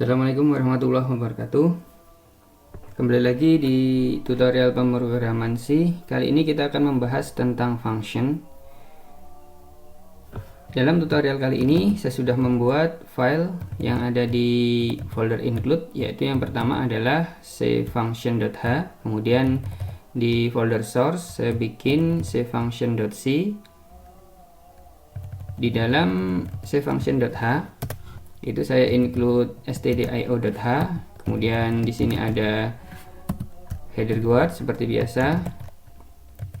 Assalamualaikum warahmatullahi wabarakatuh. Kembali lagi di tutorial pemrograman C. Kali ini kita akan membahas tentang function. Dalam tutorial kali ini saya sudah membuat file yang ada di folder include, yaitu yang pertama adalah cfunction.h. Kemudian di folder source saya bikin cfunction.c. Di dalam cfunction.h itu saya include stdio.h. Kemudian di sini ada header guard seperti biasa.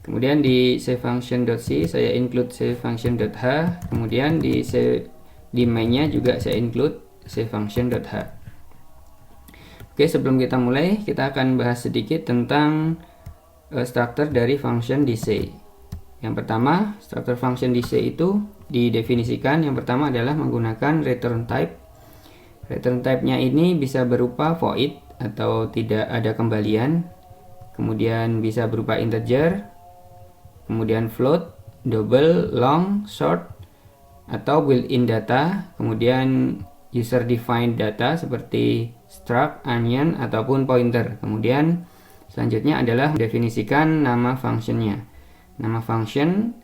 Kemudian di cfunction.c saya include cfunction.h. Kemudian di mainnya juga saya include cfunction.h. Oke, sebelum kita mulai, kita akan bahas sedikit tentang struktur dari function di C. Yang pertama, struktur function di C itu didefinisikan. Yang pertama adalah menggunakan return type. Return type-nya ini bisa berupa void atau tidak ada kembalian, kemudian bisa berupa integer, kemudian float, double, long, short, atau built-in data, kemudian user defined data seperti struct, onion, ataupun pointer. Kemudian selanjutnya adalah mendefinisikan nama functionnya. Nama function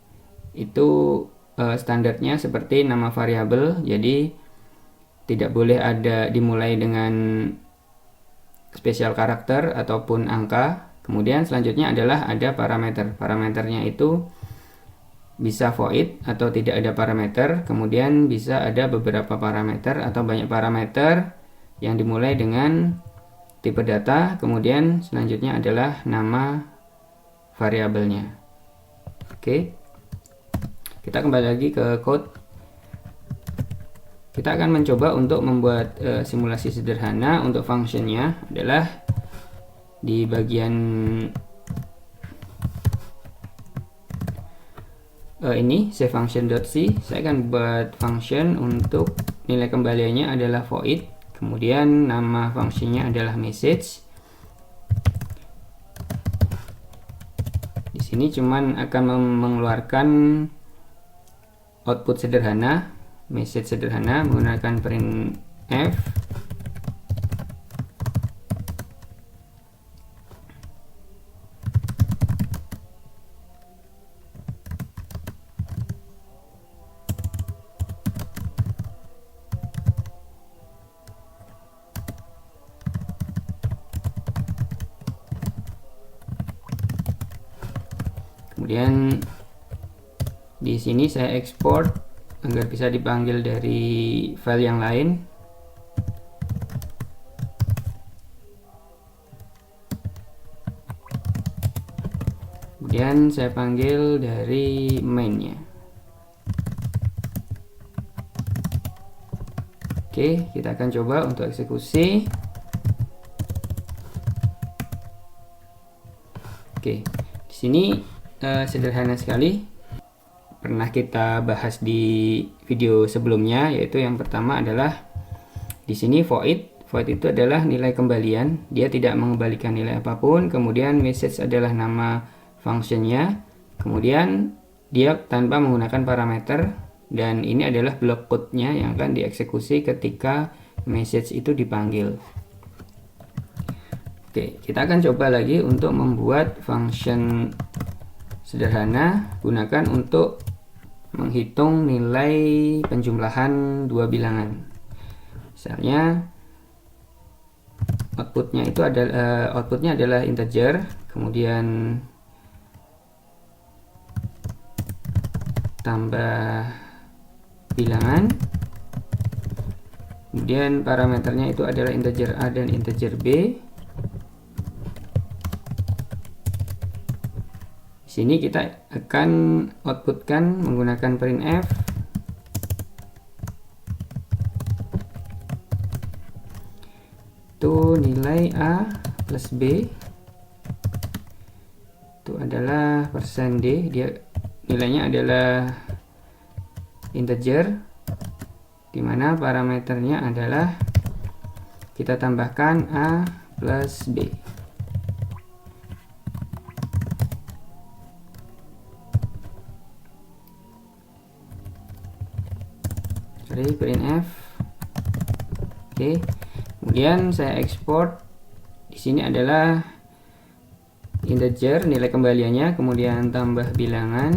itu standarnya seperti nama variabel, jadi tidak boleh ada dimulai dengan spesial karakter ataupun angka. Kemudian selanjutnya adalah ada parameter. Parameternya itu bisa void atau tidak ada parameter. Kemudian bisa ada beberapa parameter atau banyak parameter yang dimulai dengan tipe data. Kemudian selanjutnya adalah nama variabelnya. Oke, kita kembali lagi ke code. Kita akan mencoba untuk membuat simulasi sederhana. Untuk functionnya adalah di bagian ini cfunction.c. Saya akan buat function untuk nilai kembaliannya adalah void. Kemudian nama functionnya adalah message. Di sini cuman akan mengeluarkan output sederhana, message sederhana menggunakan printf. Kemudian di sini saya ekspor agar bisa dipanggil dari file yang lain. Kemudian saya panggil dari mainnya. Oke, kita akan coba untuk eksekusi. Oke, di sini sederhana sekali. Pernah kita bahas di video sebelumnya, yaitu yang pertama adalah di sini void. Void itu adalah nilai kembalian, dia tidak mengembalikan nilai apapun. Kemudian message adalah nama functionnya, kemudian dia tanpa menggunakan parameter, dan ini adalah blok code-nya yang akan dieksekusi ketika message itu dipanggil. Oke, kita akan coba lagi untuk membuat function sederhana, gunakan untuk menghitung nilai penjumlahan dua bilangan. Misalnya outputnya adalah integer, kemudian tambah bilangan, kemudian parameternya itu adalah integer a dan integer b. Sini kita akan outputkan menggunakan printf. Itu nilai a plus b itu adalah %d, dia nilainya adalah integer, dimana parameternya adalah kita tambahkan a plus b. Printf. Oke, Kemudian saya ekspor. Di sini adalah integer, nilai kembaliannya, kemudian tambah bilangan.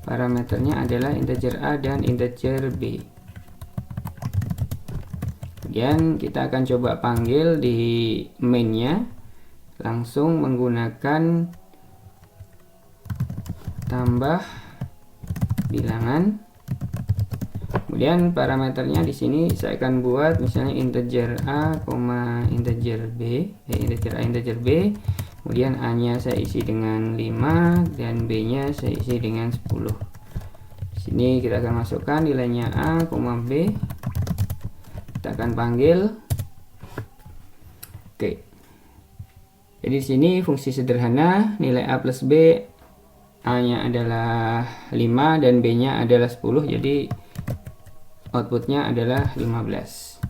Parameternya adalah integer A dan integer B. Kemudian kita akan coba panggil di main-nya langsung menggunakan tambah bilangan. Kemudian parameternya di sini saya akan buat misalnya integer A, integer B, integer A, integer B. Kemudian A-nya saya isi dengan 5 dan B-nya saya isi dengan 10. Di sini kita akan masukkan nilainya A, B. Kita akan panggil. Oke. Jadi di sini fungsi sederhana, nilai A plus B, A-nya adalah 5 dan B-nya adalah 10. Jadi outputnya adalah 15.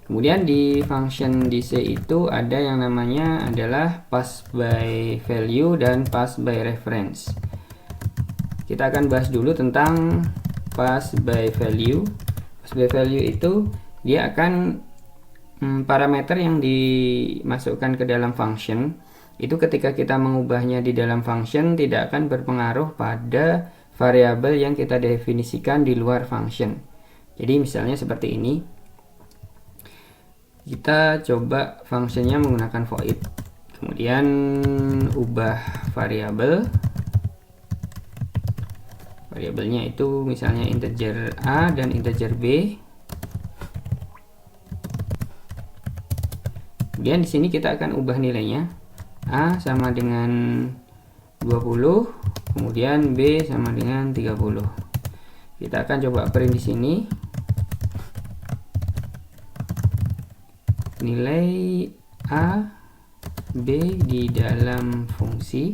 Kemudian di function DC itu ada yang namanya adalah pass by value dan pass by reference. Kita akan bahas dulu tentang pass by value. Pass by value itu dia akan parameter yang dimasukkan ke dalam function itu ketika kita mengubahnya di dalam function tidak akan berpengaruh pada variabel yang kita definisikan di luar function. Jadi misalnya seperti ini, kita coba fungsinya menggunakan void, kemudian ubah variabelnya itu misalnya integer A dan integer B. Kemudian di sini kita akan ubah nilainya. A sama dengan 20, kemudian B sama dengan 30. Kita akan coba print di sini. Nilai A, B di dalam fungsi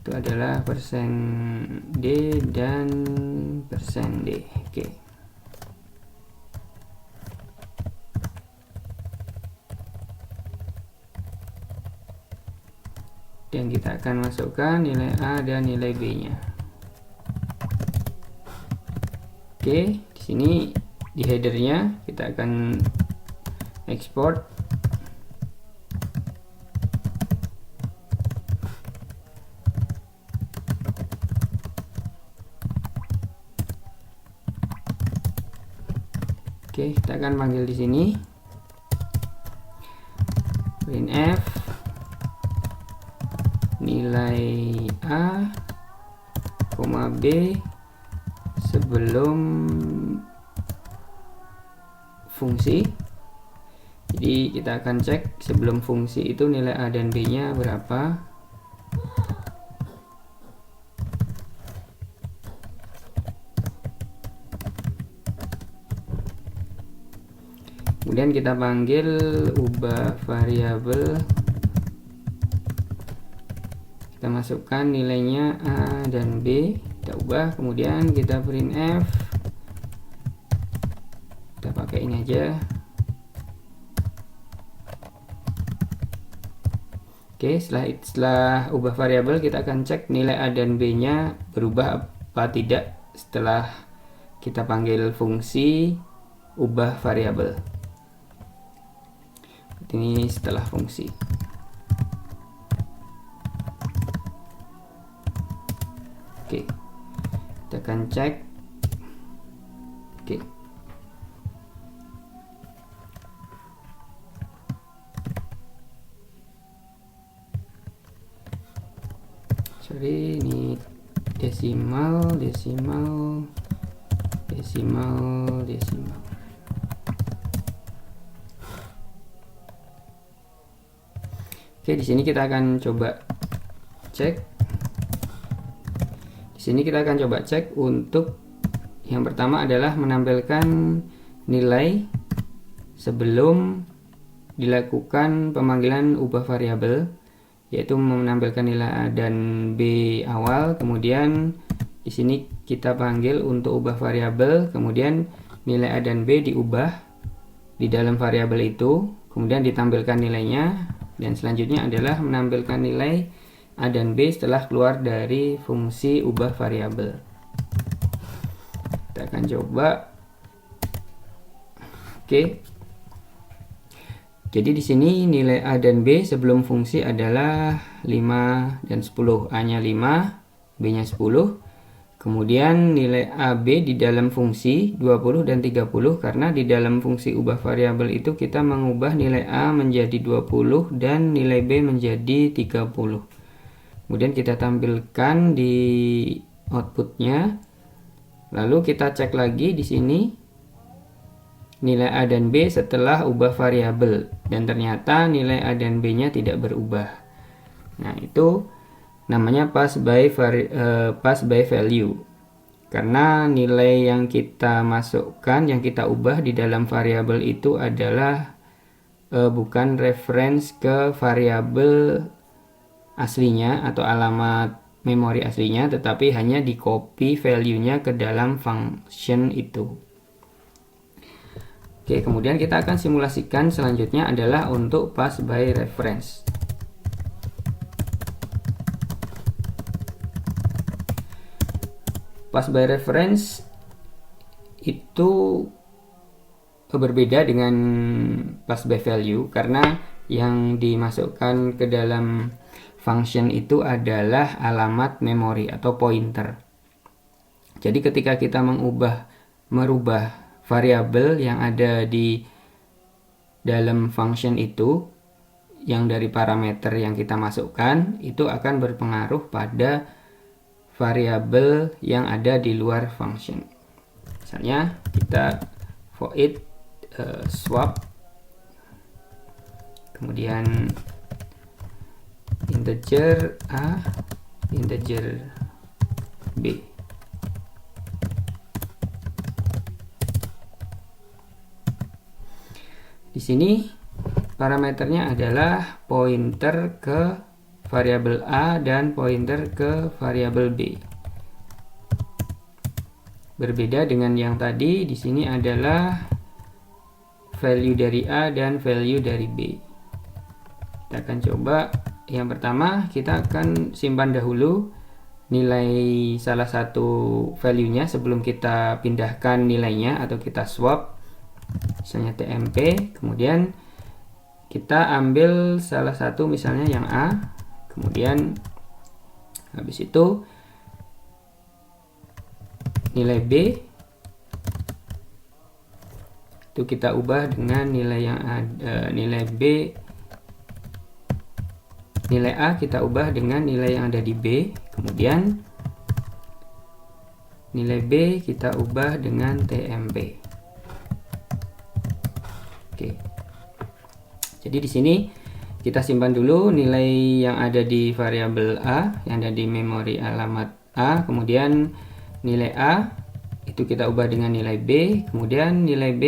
itu adalah %D dan %D. Oke. Dan kita akan masukkan nilai A dan nilai B-nya. Oke, di sini di headernya kita akan ekspor. Oke, kita akan panggil di sini printf nilai A, B sebelum fungsi. Jadi kita akan cek sebelum fungsi itu nilai A dan B nya berapa. Kemudian kita panggil ubah variabel, kita masukkan nilainya A dan B, kita ubah, kemudian kita printf. Kita pakai ini aja. Oke, setelah ubah variabel kita akan cek nilai A dan B nya berubah apa tidak setelah kita panggil fungsi ubah variabel. Ini setelah fungsi. Oke, kita akan cek. Oke, sorry, ini desimal. Oke, di sini kita akan coba cek. Di sini kita akan coba cek untuk yang pertama adalah menampilkan nilai sebelum dilakukan pemanggilan ubah variabel, yaitu menampilkan nilai A dan B awal. Kemudian di sini kita panggil untuk ubah variabel, kemudian nilai A dan B diubah di dalam variabel itu, kemudian ditampilkan nilainya, dan selanjutnya adalah menampilkan nilai A dan B setelah keluar dari fungsi ubah variabel. Kita akan coba. Oke. Jadi di sini nilai A dan B sebelum fungsi adalah 5 dan 10. A-nya 5, B-nya 10. Kemudian nilai AB di dalam fungsi 20 dan 30, karena di dalam fungsi ubah variabel itu kita mengubah nilai A menjadi 20 dan nilai B menjadi 30. Kemudian kita tampilkan di outputnya. Lalu kita cek lagi di sini nilai A dan B setelah ubah variabel, dan ternyata nilai A dan B-nya tidak berubah. Nah, itu namanya pass by value, karena nilai yang kita masukkan, yang kita ubah di dalam variabel itu adalah bukan reference ke variabel aslinya atau alamat memori aslinya, tetapi hanya di copy value-nya ke dalam function itu. Oke, kemudian kita akan simulasikan selanjutnya adalah untuk pass by reference. Pass by reference itu berbeda dengan pass by value, karena yang dimasukkan ke dalam function itu adalah alamat memori atau pointer. Jadi ketika kita merubah variabel yang ada di dalam function itu, yang dari parameter yang kita masukkan itu akan berpengaruh pada variabel yang ada di luar function. Misalnya kita void swap, kemudian integer A, integer B. Di sini parameternya adalah pointer ke variabel A dan pointer ke variabel B. Berbeda dengan yang tadi, di sini adalah value dari A dan value dari B. Kita akan coba. Yang pertama, kita akan simpan dahulu nilai salah satu value-nya sebelum kita pindahkan nilainya atau kita swap. Misalnya TMP, kemudian kita ambil salah satu misalnya yang A, kemudian habis itu nilai B itu kita ubah dengan nilai yang ada, nilai B, nilai A kita ubah dengan nilai yang ada di B, kemudian nilai B kita ubah dengan TMP. Oke. Jadi di sini kita simpan dulu nilai yang ada di variabel A, yang ada di memori alamat A, kemudian nilai A itu kita ubah dengan nilai B, kemudian nilai B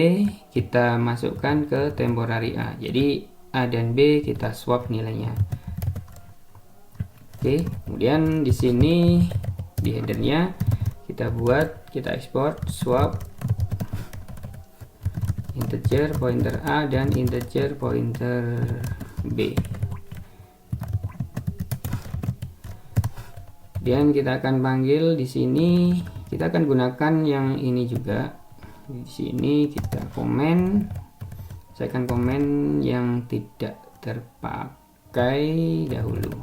kita masukkan ke temporary A. Jadi A dan B kita swap nilainya. Oke, kemudian di sini di headernya kita ekspor swap integer pointer A dan integer pointer B. Dan kita akan panggil di sini, kita akan gunakan yang ini juga. Di sini kita komen, saya akan komen yang tidak terpakai dahulu.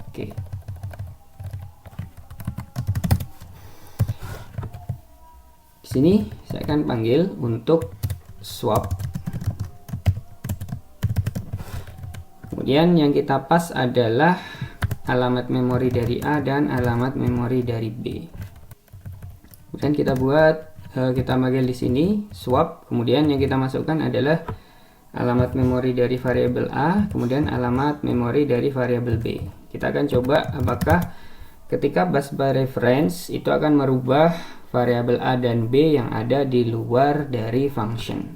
Oke. Di sini saya akan panggil untuk swap. Kemudian yang kita pas adalah alamat memori dari A dan alamat memori dari B. Kemudian kita kita panggil di sini swap. Kemudian yang kita masukkan adalah alamat memori dari variabel A, kemudian alamat memori dari variabel B. Kita akan coba apakah ketika pass by reference itu akan merubah variabel A dan B yang ada di luar dari function.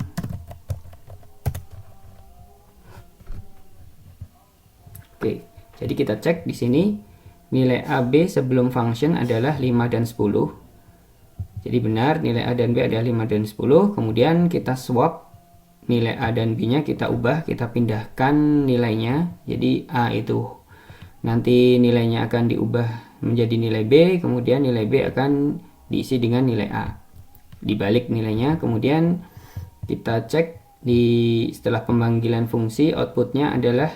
Oke, jadi kita cek di sini nilai AB sebelum function adalah 5 dan 10. Jadi benar nilai A dan B ada 5 dan 10. Kemudian kita swap nilai A dan B nya, kita ubah, kita pindahkan nilainya. Jadi A itu nanti nilainya akan diubah menjadi nilai B, kemudian nilai B akan diisi dengan nilai A. Dibalik nilainya, kemudian kita cek setelah pemanggilan fungsi, outputnya adalah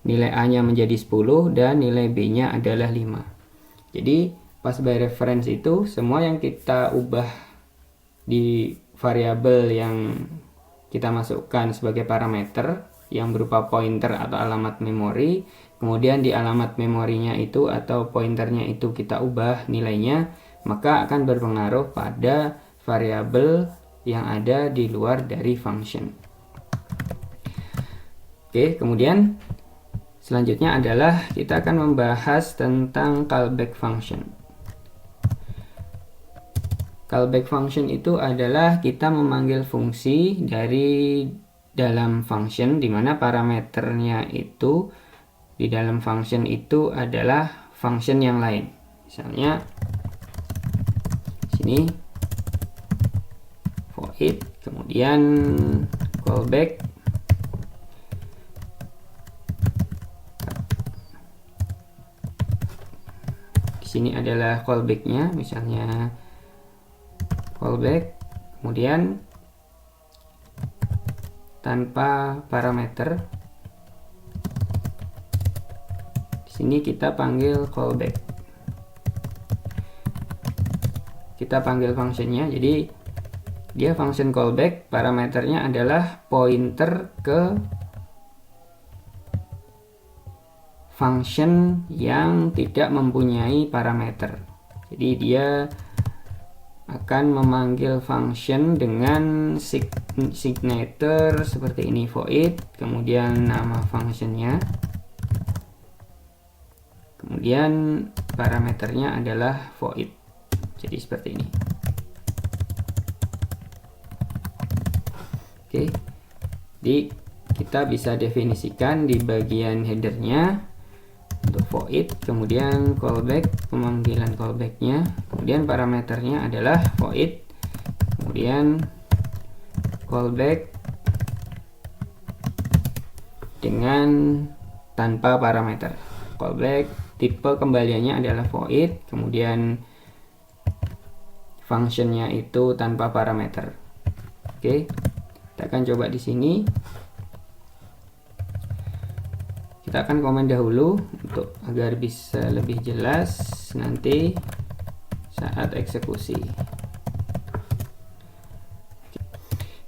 nilai A nya menjadi 10 dan nilai B nya adalah 5. Jadi pass by reference itu semua yang kita ubah di variabel yang kita masukkan sebagai parameter yang berupa pointer atau alamat memori, kemudian di alamat memorinya itu atau pointernya itu kita ubah nilainya, maka akan berpengaruh pada variabel yang ada di luar dari function. Oke, kemudian selanjutnya adalah kita akan membahas tentang callback function. Callback function itu adalah kita memanggil fungsi dari dalam function, di mana parameternya itu di dalam function itu adalah function yang lain. Misalnya sini void, kemudian callback, di sini adalah callbacknya, misalnya callback, kemudian tanpa parameter. Di sini kita panggil callback. Kita panggil fungsinya, jadi dia function callback, parameternya adalah pointer ke function yang tidak mempunyai parameter. Jadi dia akan memanggil function dengan signature seperti ini, void, kemudian nama functionnya, kemudian parameternya adalah void. Jadi seperti ini. Oke, jadi kita bisa definisikan di bagian headernya untuk void, kemudian callback, pemanggilan callbacknya, kemudian parameternya adalah void, kemudian callback dengan tanpa parameter. Callback tipe kembaliannya adalah void, kemudian functionnya itu tanpa parameter. Oke, kita akan coba di sini. Kita akan komen dahulu untuk agar bisa lebih jelas nanti saat eksekusi.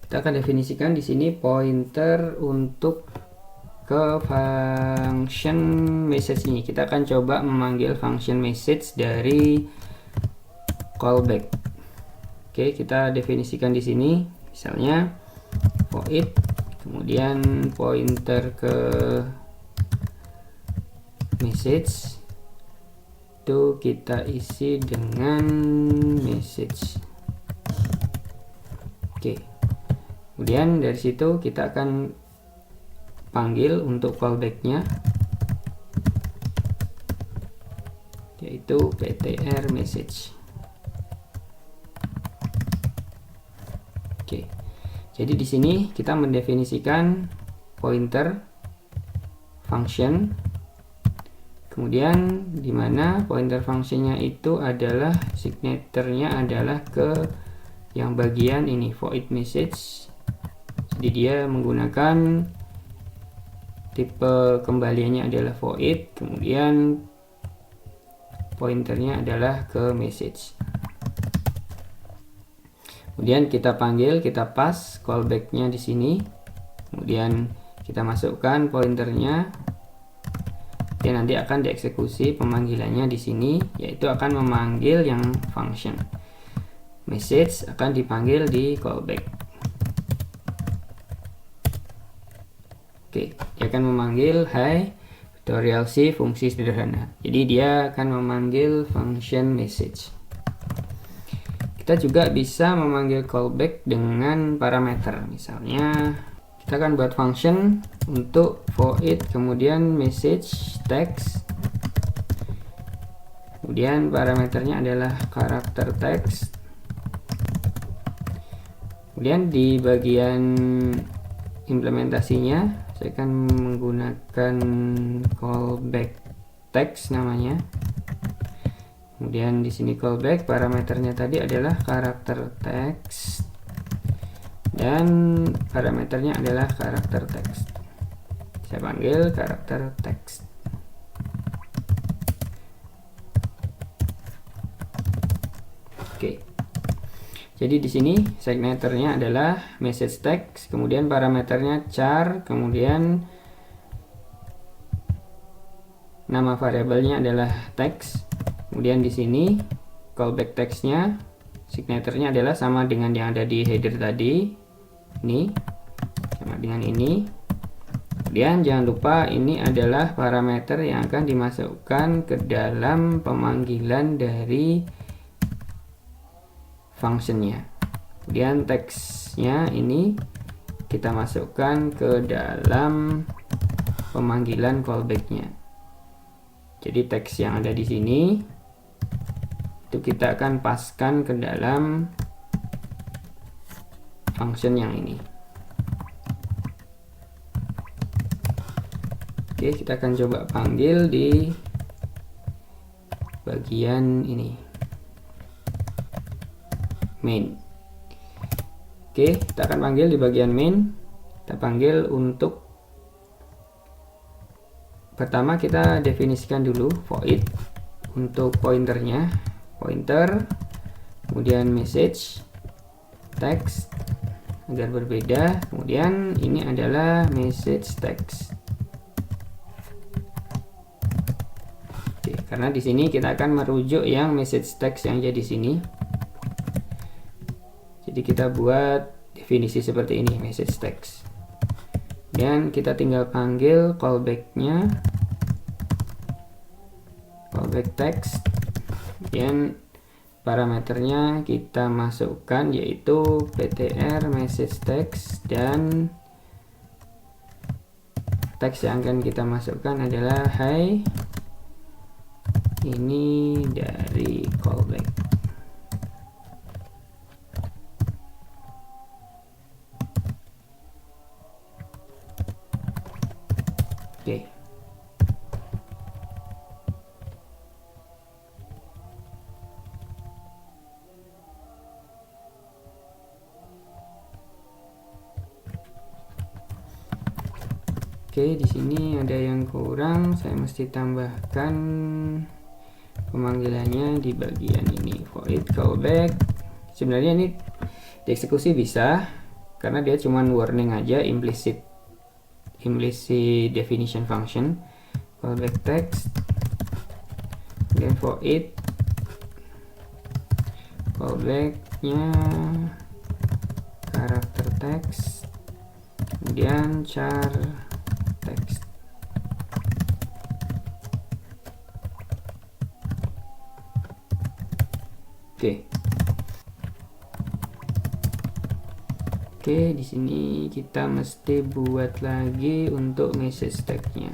Kita akan definisikan di sini pointer untuk ke function message ini. Kita akan coba memanggil function message dari callback. Oke, kita definisikan di sini. Misalnya void, kemudian pointer ke message itu kita isi dengan message. Oke, kemudian dari situ kita akan panggil untuk callbacknya, yaitu ptr message. Oke, jadi di sini kita mendefinisikan pointer function, kemudian di mana pointer fungsinya itu adalah signaturenya adalah ke yang bagian ini, void message. Jadi dia menggunakan tipe kembaliannya adalah void, kemudian pointernya adalah ke message. Kemudian kita panggil, kita pass callbacknya di sini, kemudian kita masukkan pointernya. Dan nanti akan dieksekusi pemanggilannya di sini, yaitu akan memanggil yang function. Message akan dipanggil di callback. Oke, dia akan memanggil hi tutorial C fungsi sederhana. Jadi dia akan memanggil function message. Kita juga bisa memanggil callback dengan parameter. Misalnya kita akan buat function untuk void, kemudian message text, kemudian parameternya adalah karakter text, Kemudian di bagian implementasinya saya akan menggunakan callback text namanya. Kemudian di sini callback, parameternya tadi adalah karakter text dan parameternya adalah karakter text. Saya panggil karakter text. Oke. Jadi di sini signaturnya adalah message text, kemudian parameternya char, kemudian nama variabelnya adalah text. Kemudian di sini callback textnya, signaturnya adalah sama dengan yang ada di header tadi. Ini sama dengan ini. Kemudian jangan lupa ini adalah parameter yang akan dimasukkan ke dalam pemanggilan dari functionnya. Kemudian teksnya ini kita masukkan ke dalam pemanggilan callbacknya. Jadi teks yang ada di sini itu kita akan paskan ke dalam function yang ini. Oke, kita akan coba panggil di bagian ini, main. Oke, kita akan panggil di bagian main. Kita panggil untuk pertama kita definisikan dulu void untuk pointernya, pointer, kemudian message text agar berbeda, kemudian ini adalah message text. Oke, karena di sini kita akan merujuk yang message text yang ada di sini. Jadi kita buat definisi seperti ini, message text. Dan kita tinggal panggil callbacknya, callback text. Kemudian parameternya kita masukkan yaitu ptr message text, dan teks yang akan kita masukkan adalah hi, ini dari callback. Oke. Oke, di sini ada yang kurang, saya mesti tambahkan pemanggilannya di bagian ini, void callback. Sebenarnya ini dieksekusi bisa karena dia cuman warning aja, implicit definition function, callback text, kemudian void callbacknya karakter text, kemudian char text. Oke, di sini kita mesti buat lagi untuk message text-nya.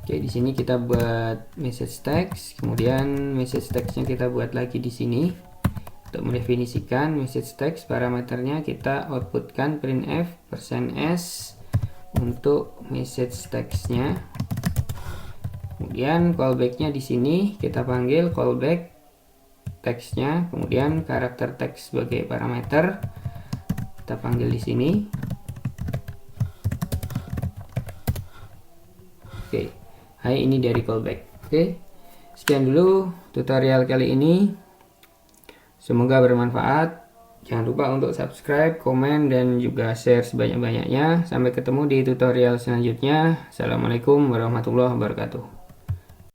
Oke, di sini kita buat message text, kemudian message text-nya kita buat lagi di sini. Untuk mendefinisikan message text, parameternya kita outputkan printf %s untuk message text-nya. Kemudian callback-nya di sini kita panggil callback text-nya, kemudian karakter text sebagai parameter kita panggil di sini. Oke, hai, ini dari callback. Oke, sekian dulu tutorial kali ini. Semoga bermanfaat. Jangan lupa untuk subscribe, komen, dan juga share sebanyak-banyaknya. Sampai ketemu di tutorial selanjutnya. Assalamualaikum warahmatullahi wabarakatuh.